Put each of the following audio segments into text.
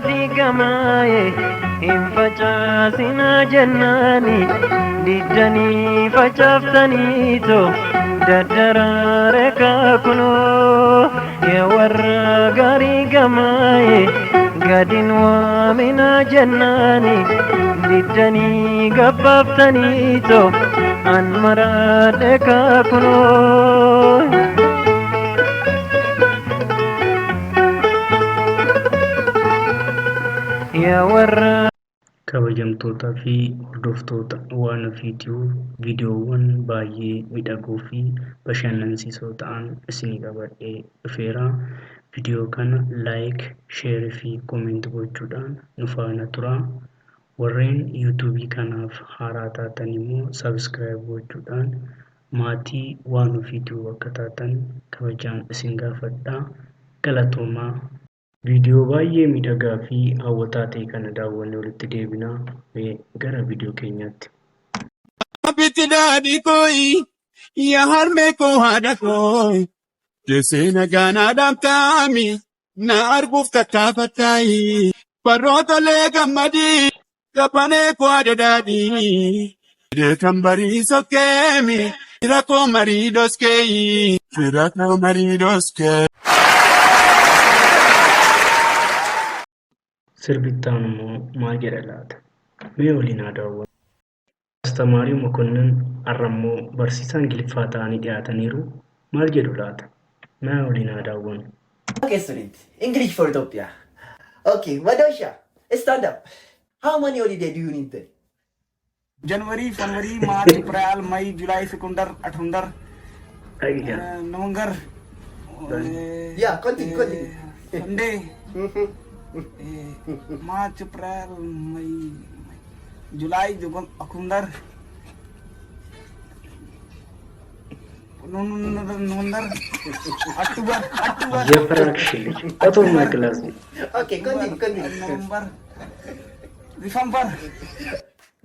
fi gamaaye hin facaasina jennaani diddanii facaaftaniito daddaraare kaakunoo yaa warra gaarii gamaaye gadin waamina jennaani diddanii gabbaaftaniito an maraadhe kaakunoo. Kabajamtootaa fi hordoftoota waan ofiitiif viidiyoowwan baay'ee miidhagoo fi bashannansiisoo ta'an isinii qabadhee dhufeera. Viidiyoo kana laayik, sheerii fi koomentii gochuudhaan nu faana turaa. Warreen yuutuubii kanaaf haaraa taatan immoo sabiskiraayib gochuudhaan maatii waan ofiitiif akka taatan kabajaan isin gaafadha. Galatoomaa. Viidiyoo baay'ee miidhagaa fi hawwataa ta'e kana daawwannee walitti deebinaa. Gara viidiyoo keenyaatti. Abiti daadhii kooyi yaa harmee koo haadha kooyi jeesee nagaanaadhaaf taa'ami na arguuf tattaafattaayi barrootolee gammadii gabanee koo haadha daadhii deekan barii sokkeemi fira koo marii doskeeyi fira koo marii doskee. Sirbittaan immoo maal jedha laata? Mee waliin haa daawwannu. Astamaarii Mokonnin har'ammoo barsiisaa Ingiliffaa ta'anii dhiyaataniiru. Maal jedhu laata? Mee waliin haa daawwannu. Okay, student. English for Ethiopia. Okay, Madosha, stand up. How many holiday do you need then? जनवरी, फरवरी, मार्च, अप्रैल, मई, जुलाई, सितंबर, अठंबर, नवंबर, Yeah, continue. Sunday, मार्च, अप्रैल, मई, जुलाई, अक्टूबर, नवंबर, अक्टूबर, ये फ्रैक्शन तो मैं क्लास में. Okay, continue. November, December.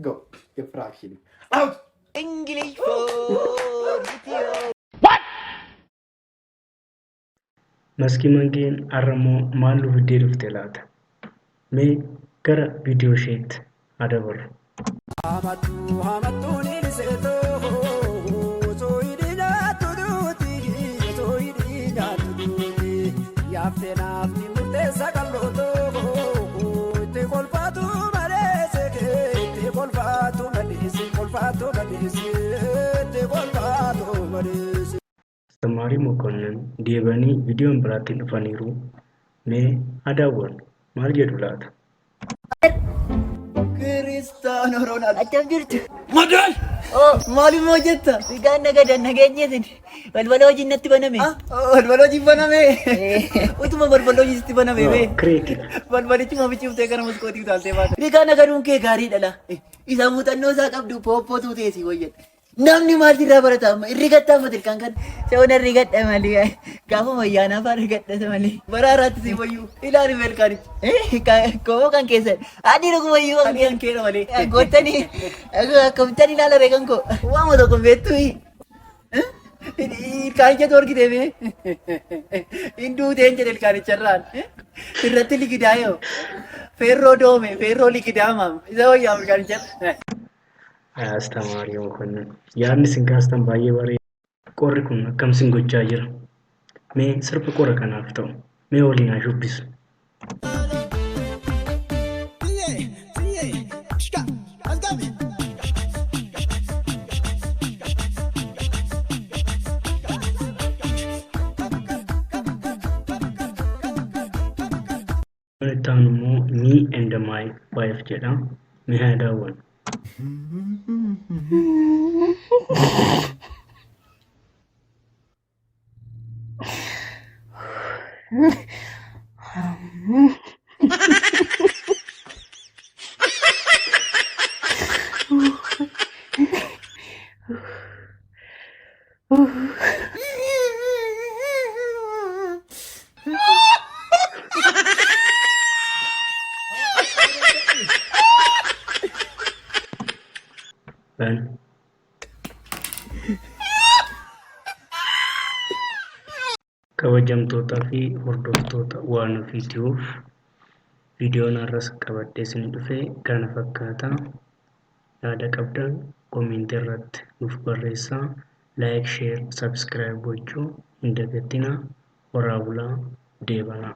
Go. Get fraction. Out. English for Ethiopia. Maskii mangeen har'ammoo maal nu fiddee dhufte laata? Mee gara viidiyoo isheetti haa dabarru. Astamaarii Mokonnin deebanii viidiyoon biraatti dhufaniiru. Mee haa daawwannu. Maal jedhu laata? Cristiano Ronaldo. Attam jirtu. Model Maaliif moo jetta? Figaan nagadan nageenyeetin balbala hojiin natti baname. Balbalooji baname. Utuma balbalooji sitti baname mee. Creative. Balbalichi mafichiiftee gara muskootii utaaltee baate. Figaan nagaduun kee gaariidha. Isa muuxannoo isaa qabdu pooppootu teessi wayyadha. Namni maalirraa barata amma irri gattaafate kan kan Se'oon irri gadha malee gaafa wayyaanaa fa'aa gadhata malee. baraaraatti si wayyuu ilaali meelkaanichi. Koomuu kan keessan adii dhuguma iyyuu Ani kan keera malee. goottanii akkamittan ilaala reekan koo. Waama tokko beektu ilkaanicha torgite mee hinduu teenje ilkaanicharraan irratti ligidaayoo feerroo doome feerroo ligidaamaam isa wayyaam ilkaanicharra. Astamaarii Mokonnin yaadni isin kaastan baay'ee bareeda. Qorri kun akkam isin gochaa jira? Mee sirba qora kanaaf ta'u mee waliin haa shubbisu. Itti aanu immoo me and my wife jedha. Mee haa daawwannu. Kabajamtootaa fi hordoftoota waan ofiitiif Viidiyoon har'as qabadhee isin dhufee kana fakkaata. Yaada qabdan koomentii irratti nuuf barreessaa. Laayik, sheer, sabskiraayib gochuu hin dagatinaa. Horaa bulaa, deebanaa.